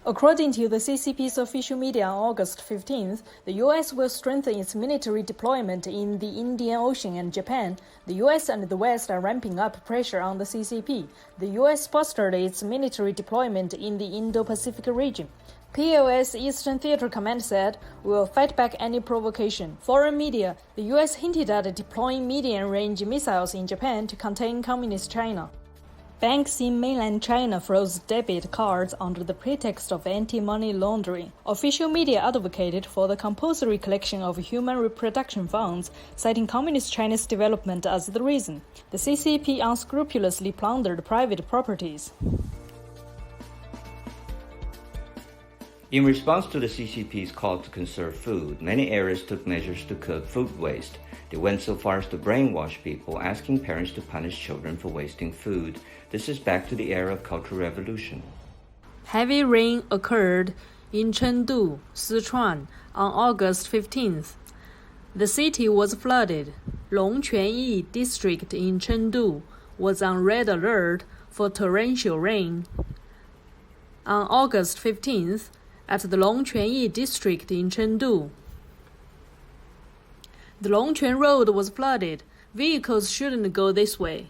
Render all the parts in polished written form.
According to the CCP's official media on August 15th, the U.S. will strengthen its military deployment in the Indian Ocean and Japan. The U.S. and the West are ramping up pressure on the CCP. The U.S. fostered its military deployment in the Indo-Pacific region. PLS Eastern Theater Command said, "We will fight back any provocation." Foreign media, the U.S. hinted at deploying medium-range missiles in Japan to contain Communist China. Banks in mainland China froze debit cards under the pretext of anti-money laundering. Official media advocated for the compulsory collection of human reproduction funds, citing Communist China's development as the reason. The CCP unscrupulously plundered private properties. In response to the CCP's call to conserve food, many areas took measures to curb food waste. They went so far as to brainwash people, asking parents to punish children for wasting food. This is back to the era of Cultural Revolution. Heavy rain occurred in Chengdu, Sichuan, on August 15th. The city was flooded. Longquanyi district in Chengdu was on red alert for torrential rain. On August 15th, at the Longquanyi district in Chengdu, the Longquan Road was flooded. Vehicles shouldn't go this way.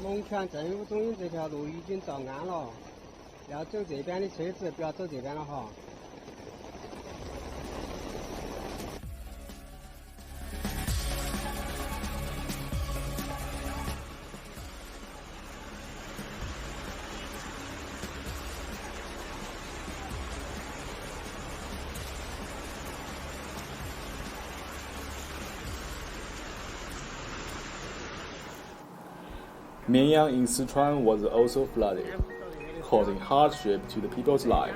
Longquan 政府中心这条路已经造岸了，要走这边的车子不要走这边了哈。Mianyang in Sichuan was also flooded, causing hardship to the people's life.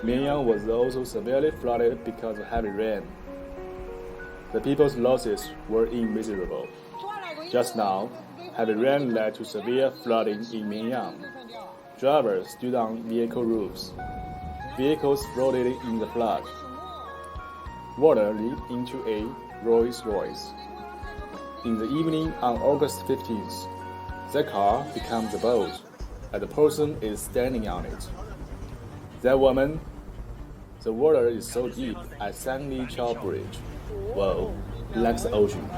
Mianyang was also severely flooded because of heavy rain. The people's losses were immeasurable. Just now, heavy rain led to severe flooding in Mianyang. Drivers stood on vehicle roofs. Vehicles floated in the flood. Water leaked into a Rolls Royce. In the evening on August 15th, the car becomes a boat, and the person is standing on it. That woman, the water is so deep at Sangli Chao Bridge. Whoa, like the ocean.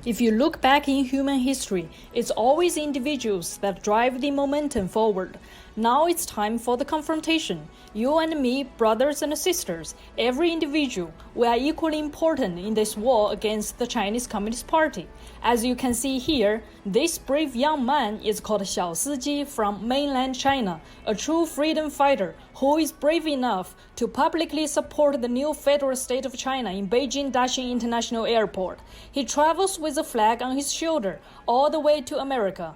If you look back in human history, it's always individuals that drive the momentum forward. Now it's time for the confrontation. You and me, brothers and sisters, every individual, we are equally important in this war against the Chinese Communist Party. As you can see here, this brave young man is called Xiao Siji from mainland China, a true freedom fighter who is brave enough to publicly support the new federal state of China in Beijing Daxing International Airport. He travels with a flag on his shoulder all the way to America.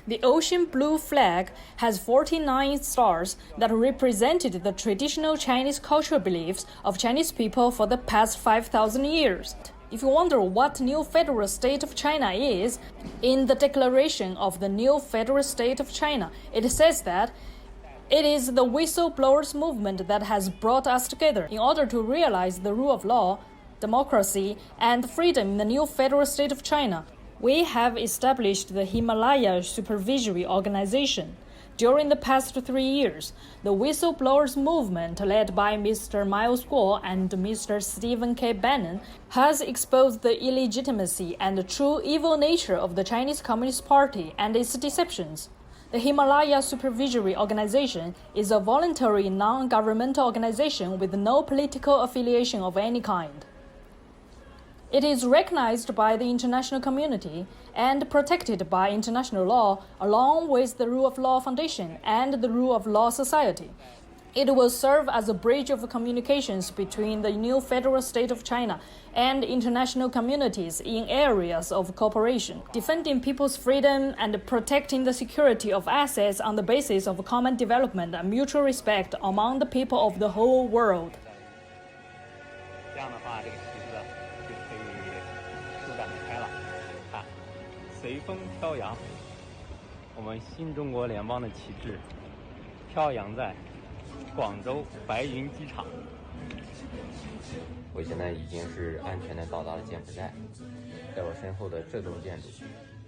The ocean blue flag has 49 stars that represented the traditional Chinese cultural beliefs of Chinese people for the past 5,000 years. If you wonder what new federal state of China is, in the declaration of the new federal state of China, it says that it is the whistleblowers movement that has brought us together in order to realize the rule of law, democracy, and freedom in the new federal state of China. We have established the Himalaya Supervisory Organization. During the past 3 years, the whistleblowers movement led by Mr. Milesguo and Mr. Stephen K. Bannon has exposed the illegitimacy and true evil nature of the Chinese Communist Party and its deceptions. The Himalaya Supervisory Organization is a voluntary non-governmental organization with no political affiliation of any kind. It is recognized by the international community and protected by international law along with the Rule of Law Foundation and the Rule of Law Society. It will serve as a bridge of communications between the new federal state of China and international communities in areas of cooperation, defending people's freedom and protecting the security of assets on the basis of common development and mutual respect among the people of the whole world. 这样的话，这个旗子就可以舒展得开了。看，随风飘扬，我们新中国联邦的旗帜飘扬在广州白云机场。我现在已经是安全地到达了柬埔寨，在我身后的这栋建筑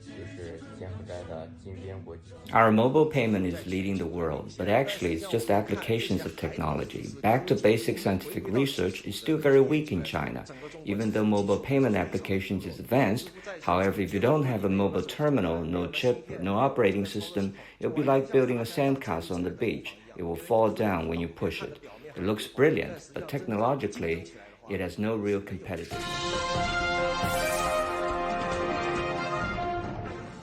就是柬埔寨的金边国旗。 Our mobile payment is leading the world, but actually it's just applications of technology. Back to basic scientific research is still very weak in China. Even though mobile payment applications is advanced, however, if you don't have a mobile terminal, no chip, no operating system, it'll be like building a sandcastle on the beach. It will fall down when you push it. It looks brilliant, but technologically, it has no real competitiveness.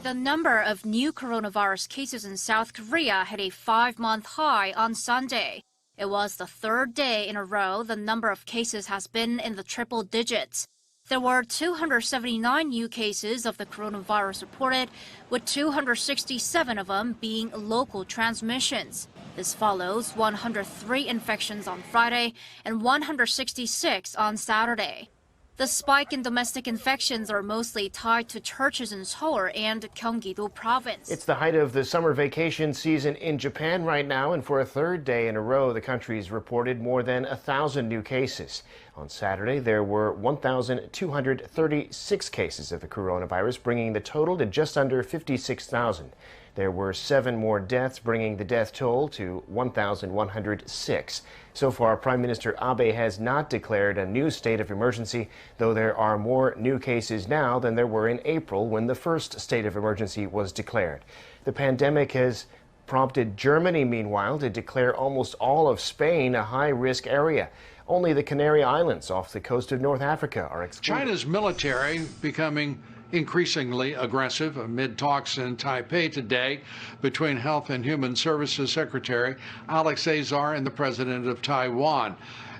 The number of new coronavirus cases in South Korea hit a 5-month high on Sunday. It was the third day in a row the number of cases has been in the triple digits. There were 279 new cases of the coronavirus reported, with 267 of them being local transmissions. This follows 103 infections on Friday and 166 on Saturday. The spike in domestic infections are mostly tied to churches in Seoul and Gyeonggi-do province. It's the height of the summer vacation season in Japan right now, and for a third day in a row, the country's reported more than 1,000 new cases. On Saturday, there were 1,236 cases of the coronavirus, bringing the total to just under 56,000. There were 7 more deaths, bringing the death toll to 1,106. So far, Prime Minister Abe has not declared a new state of emergency, though there are more new cases now than there were in April when the first state of emergency was declared. The pandemic has prompted Germany, meanwhile, to declare almost all of Spain a high-risk area. Only the Canary Islands off the coast of North Africa are excluded. China's military becoming increasingly aggressive amid talks in Taipei today between Health and Human Services Secretary Alex Azar and the President of Taiwan.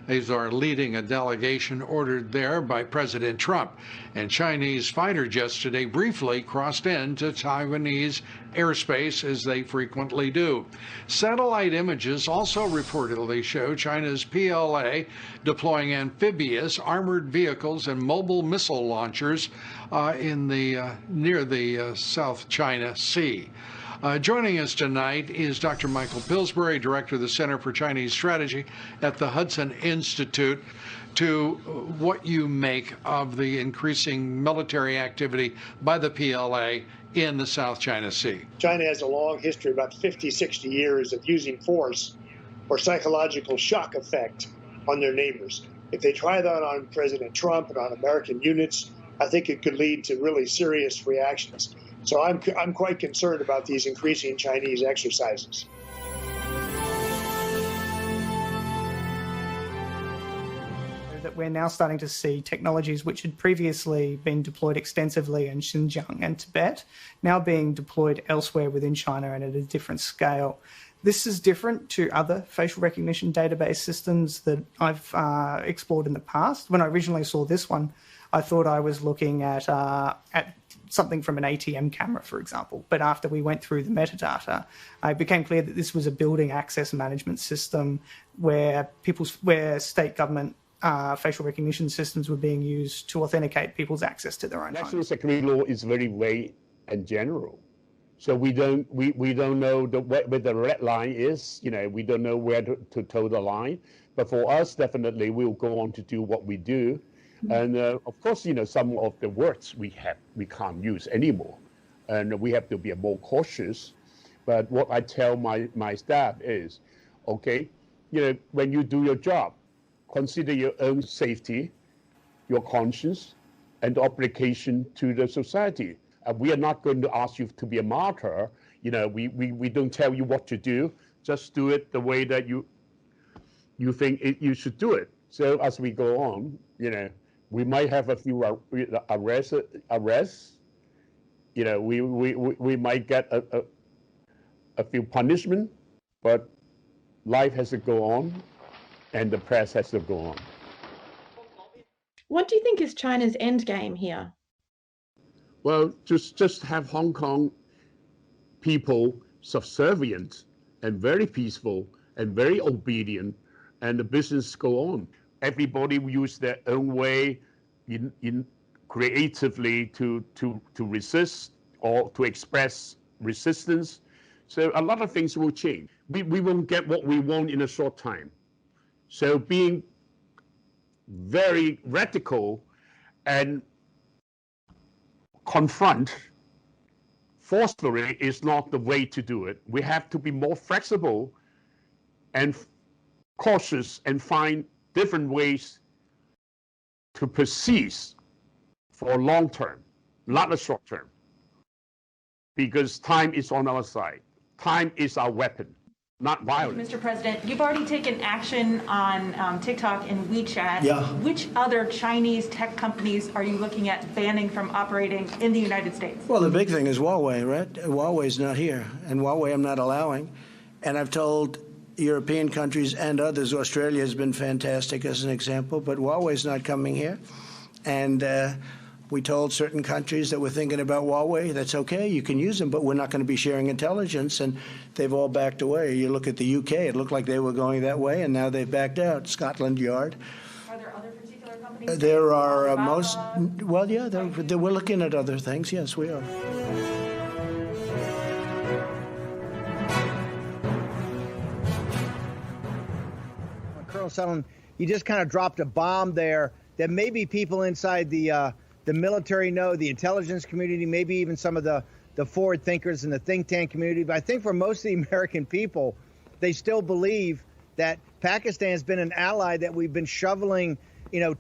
Azar leading a delegation ordered there by President Trump, and Chinese fighter jets today briefly crossed into Taiwanese airspace, as they frequently do. Satellite images also reportedly show China's PLA deploying amphibious armored vehicles and mobile missile launchers near the South China Sea. Joining us tonight is Dr. Michael Pillsbury, Director of the Center for Chinese Strategy at the Hudson Institute, to what you make of the increasing military activity by the PLA in the South China Sea. China has a long history, about 50, 60 years, of using force or psychological shock effect on their neighbors. If they try that on President Trump and on American units, I think it could lead to really serious reactions. So I'm quite concerned about these increasing Chinese exercises. that we're now starting to see technologies which had previously been deployed extensively in Xinjiang and Tibet now being deployed elsewhere within China and at a different scale. This is different to other facial recognition database systems that I've explored in the past. When I originally saw this one, I thought I was looking at something from an ATM camera, for example. But after we went through the metadata, it became clear that this was a building access management system where state government facial recognition systems were being used to authenticate people's access to their own National homes. security law is very vague and general. So we don't know where the red line is. We don't know where to toe the line. But for us, definitely, we'll go on to do what we do. And of course, some of the words we can't use anymore, and we have to be more cautious. But what I tell my staff is, okay, when you do your job, consider your own safety, your conscience, and obligation to the society. We are not going to ask you to be a martyr. We don't tell you what to do. Just do it the way that you think you should do it. So as we go on, we might have a few arrests. We might get a few punishment, but life has to go on, and the press has to go on. What do you think is China's end game here? Well, just have Hong Kong people subservient and very peaceful and very obedient, and the business go on. Everybody will use their own way in creatively to resist or to express resistance. So a lot of things will change. We won't get what we want in a short time. So being very radical and confront forcefully is not the way to do it. We have to be more flexible and cautious and find different ways to persist for long term, not a short term. Because time is on our side. Time is our weapon, not violence. Mr. President, you've already taken action on TikTok and WeChat. Yeah. Which other Chinese tech companies are you looking at banning from operating in the United States? Well, the big thing is Huawei, right? Huawei's not here, and Huawei I'm not allowing. And I've told European countries and others, Australia has been fantastic as an example, but Huawei's not coming here. And we told certain countries that were thinking about Huawei, that's okay, you can use them, but we're not going to be sharing intelligence, and they've all backed away. You look at the UK, it looked like they were going that way, and now they've backed out. Scotland Yard. Are there other particular companies? There are well, yeah, we're looking at other things, yes, we are. Colonel Sutherland, you just kind of dropped a bomb there that maybe people inside the military know, the intelligence community, maybe even some of the forward thinkers in the think tank community. But I think for most of the American people, they still believe that Pakistan has been an ally that we've been shoveling,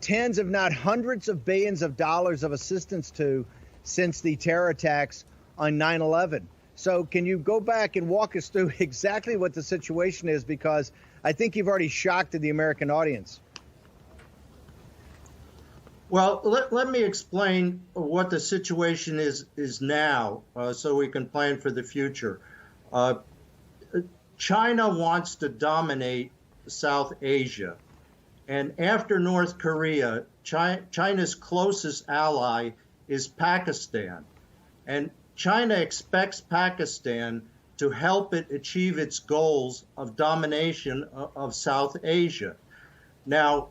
tens if not hundreds of billions of dollars of assistance to since the terror attacks on 9/11. So can you go back and walk us through exactly what the situation is? Because I think you've already shocked the American audience. Well, let me explain what the situation is now so we can plan for the future. China wants to dominate South Asia. And after North Korea, China's closest ally is Pakistan. And China expects Pakistan to help it achieve its goals of domination of South Asia. Now,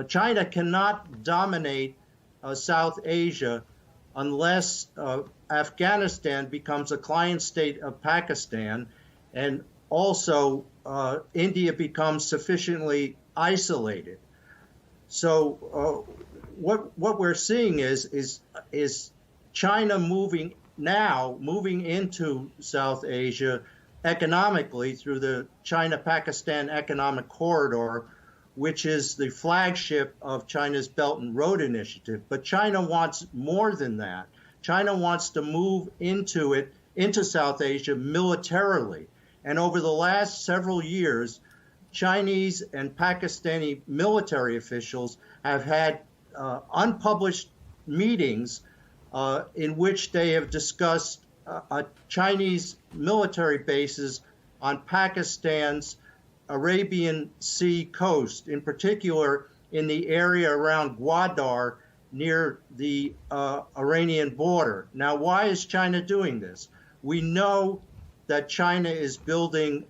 China cannot dominate South Asia unless Afghanistan becomes a client state of Pakistan, and also India becomes sufficiently isolated. So what we're seeing is China moving into South Asia economically through the China-Pakistan Economic Corridor, which is the flagship of China's Belt and Road Initiative. But China wants more than that. China wants to move into South Asia militarily. And over the last several years, Chinese and Pakistani military officials have had unpublished meetings in which they have discussed Chinese military bases on Pakistan's Arabian Sea coast, in particular in the area around Gwadar near the Iranian border. Now, why is China doing this? We know that China is building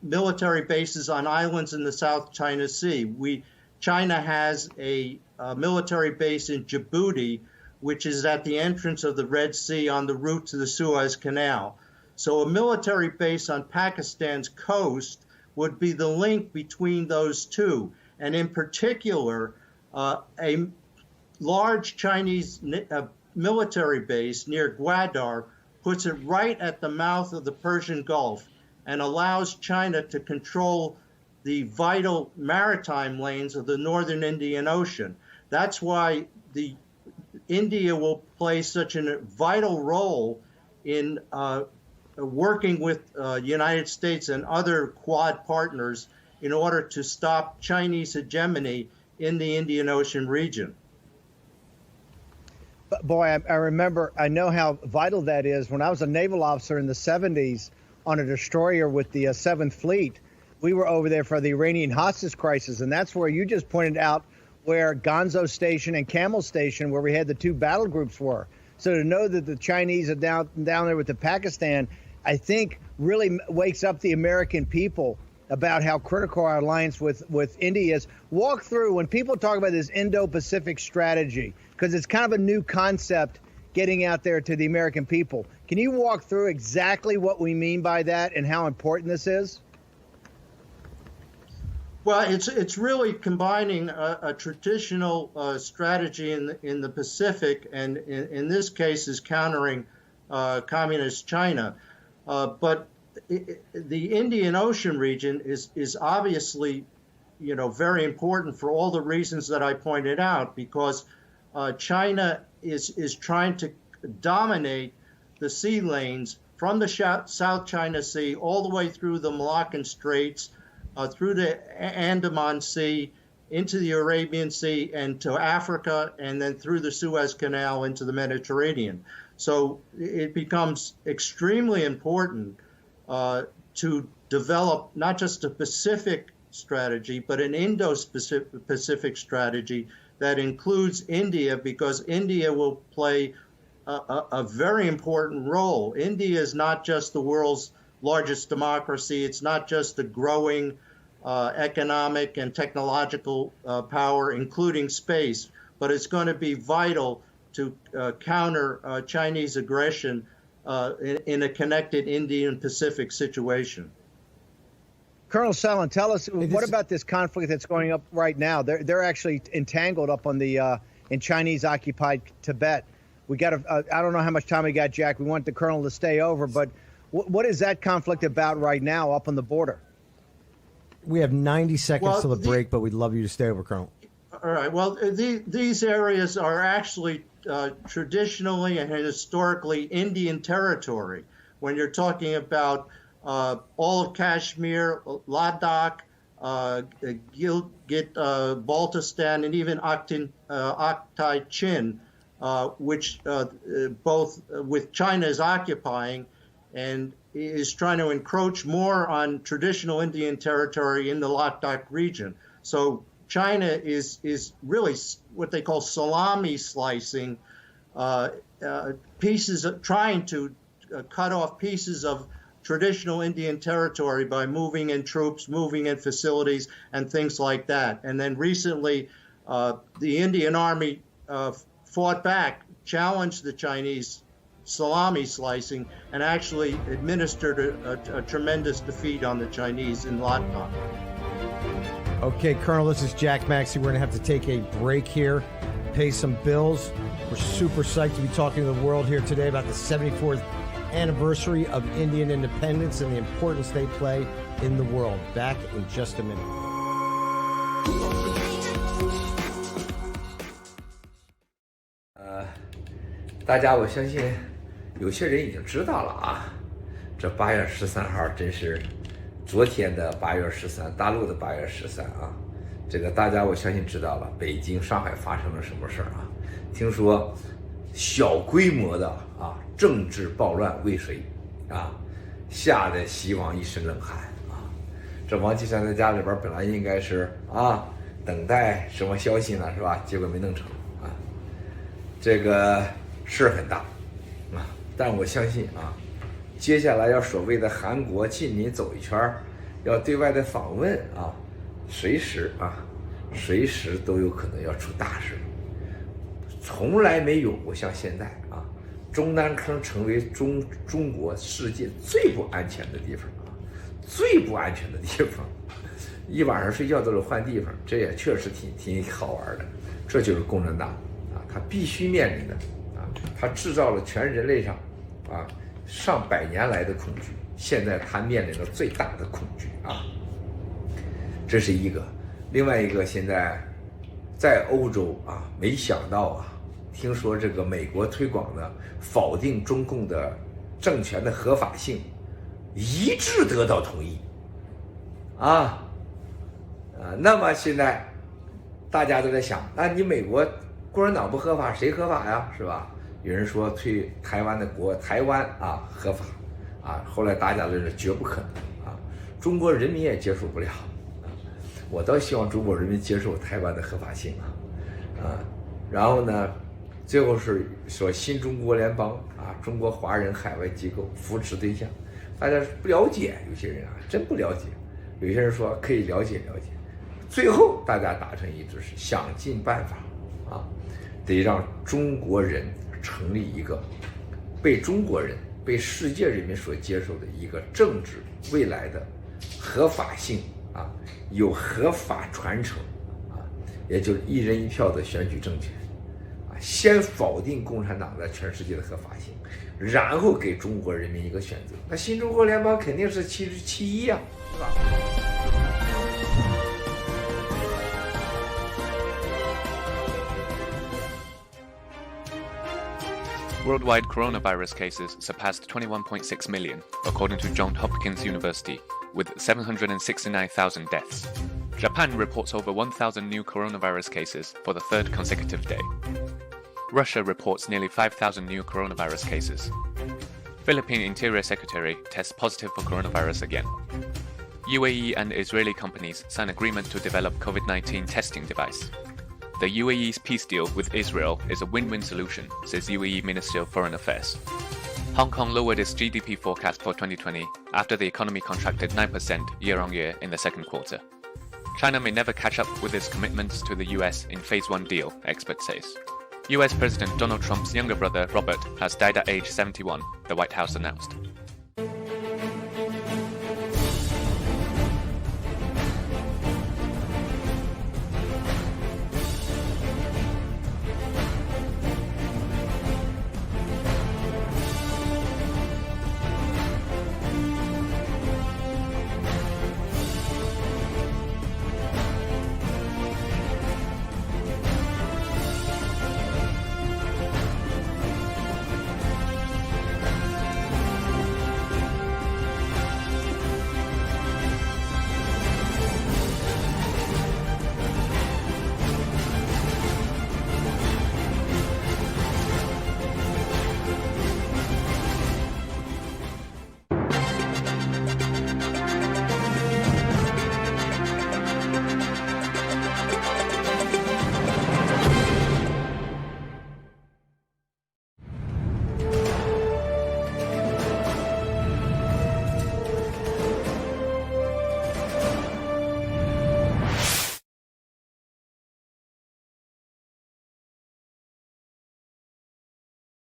military bases on islands in the South China Sea. China has a military base in Djibouti, which is at the entrance of the Red Sea on the route to the Suez Canal. So a military base on Pakistan's coast would be the link between those two. And in particular, a large Chinese military base near Gwadar puts it right at the mouth of the Persian Gulf and allows China to control the vital maritime lanes of the northern Indian Ocean. That's why India will play such a vital role in working with the United States and other Quad partners in order to stop Chinese hegemony in the Indian Ocean region. Boy, I remember, I know how vital that is. When I was a naval officer in the 70s on a destroyer with the 7th Fleet, we were over there for the Iranian hostage crisis, and that's where you just pointed out where Gonzo Station and Camel Station, where we had the two battle groups, were. So to know that the Chinese are down there with the Pakistan, I think really wakes up the American people about how critical our alliance with India is. Walk through, when people talk about this Indo-Pacific strategy, because it's kind of a new concept getting out there to the American people. Can you walk through exactly what we mean by that and how important this is? Well, it's really combining a traditional strategy in the Pacific, and in this case is countering communist China. But the Indian Ocean region is obviously, very important for all the reasons that I pointed out, because China is trying to dominate the sea lanes from the South China Sea all the way through the Malaccan Straits, through the Andaman Sea, into the Arabian Sea, and to Africa, and then through the Suez Canal into the Mediterranean. So it becomes extremely important to develop not just a Pacific strategy, but an Indo-Pacific strategy that includes India, because India will play a very important role. India is not just the world's largest democracy. It's not just a growing economic and technological power, including space, but it's going to be vital to counter Chinese aggression in a connected Indian-Pacific situation. Colonel Sellon, tell us, what about this conflict that's going up right now? They're actually entangled up on the in Chinese-occupied Tibet. We got I don't know how much time we got, Jack. We want the Colonel to stay over, but what is that conflict about right now up on the border? We have 90 seconds till the break, but we'd love you to stay over, Colonel. All right. Well, these areas are actually traditionally and historically Indian territory. When you're talking about all of Kashmir, Ladakh, Gilgit, Baltistan, and even Aktay Chin, which both with China is occupying and is trying to encroach more on traditional Indian territory in the Ladakh region. So China is really what they call salami slicing pieces, trying to cut off pieces of traditional Indian territory by moving in troops, moving in facilities, and things like that. And then recently, the Indian Army fought back, challenged the Chinese salami slicing, and actually administered a tremendous defeat on the Chinese in Ladakh. Okay, Colonel, this is Jack Maxey. We're going to have to take a break here, pay some bills. We're super psyched to be talking to the world here today about the 74th anniversary of Indian independence and the importance they play in the world. Back in just a minute.大家我相信有些人已经知道了啊，这8月13号真是昨天的8月13，大陆的8月13啊，这个大家我相信知道了，北京、上海发生了什么事儿啊？听说小规模的政治暴乱未遂啊，吓得西王一身冷汗啊。这王岐山在家里边本来应该是等待什么消息呢，是吧？结果没弄成啊，这个事儿很大啊。但我相信接下来要所谓的韩国近邻走一圈，要对外的访问随时都有可能要出大事。从来没有过像现在中南坑成为中国世界最不安全的地方最不安全的地方，一晚上睡觉都是换地方，这也确实挺好玩的。这就是共产党他必须面临的他制造了全人类上上百年来的恐惧，现在他面临了最大的恐惧这是一个。另外一个，现在在欧洲没想到听说这个美国推广的否定中共的政权的合法性一致得到同意那么现在大家都在想，那你美国共产党不合法谁合法呀，是吧？有人说推台湾合法后来大家都是绝不可能中国人民也接受不了我倒希望中国人民接受台湾的合法性然后呢，最后是说新中国联邦中国华人海外机构扶持对象，大家不了解，有些人真不了解，有些人说可以了解了解，最后大家达成一致是想尽办法得让中国人成立一个被中国人、被世界人民所接受的一个政治未来的合法性有合法传承也就是一人一票的选举政权先否定共产党在全世界的合法性，然后给中国人民一个选择。那新中国联邦肯定是其一是吧？Worldwide coronavirus cases surpassed 21.6 million, according to Johns Hopkins University, with 769,000 deaths. Japan reports over 1,000 new coronavirus cases for the third consecutive day. Russia reports nearly 5,000 new coronavirus cases. Philippine Interior Secretary tests positive for coronavirus again. UAE and Israeli companies sign agreement to develop COVID-19 testing device. The UAE's peace deal with Israel is a win-win solution, says UAE Ministry of Foreign Affairs. Hong Kong lowered its GDP forecast for 2020 after the economy contracted 9% year-on-year in the second quarter. China may never catch up with its commitments to the US in Phase 1 deal, expert says. US President Donald Trump's younger brother, Robert, has died at age 71, the White House announced.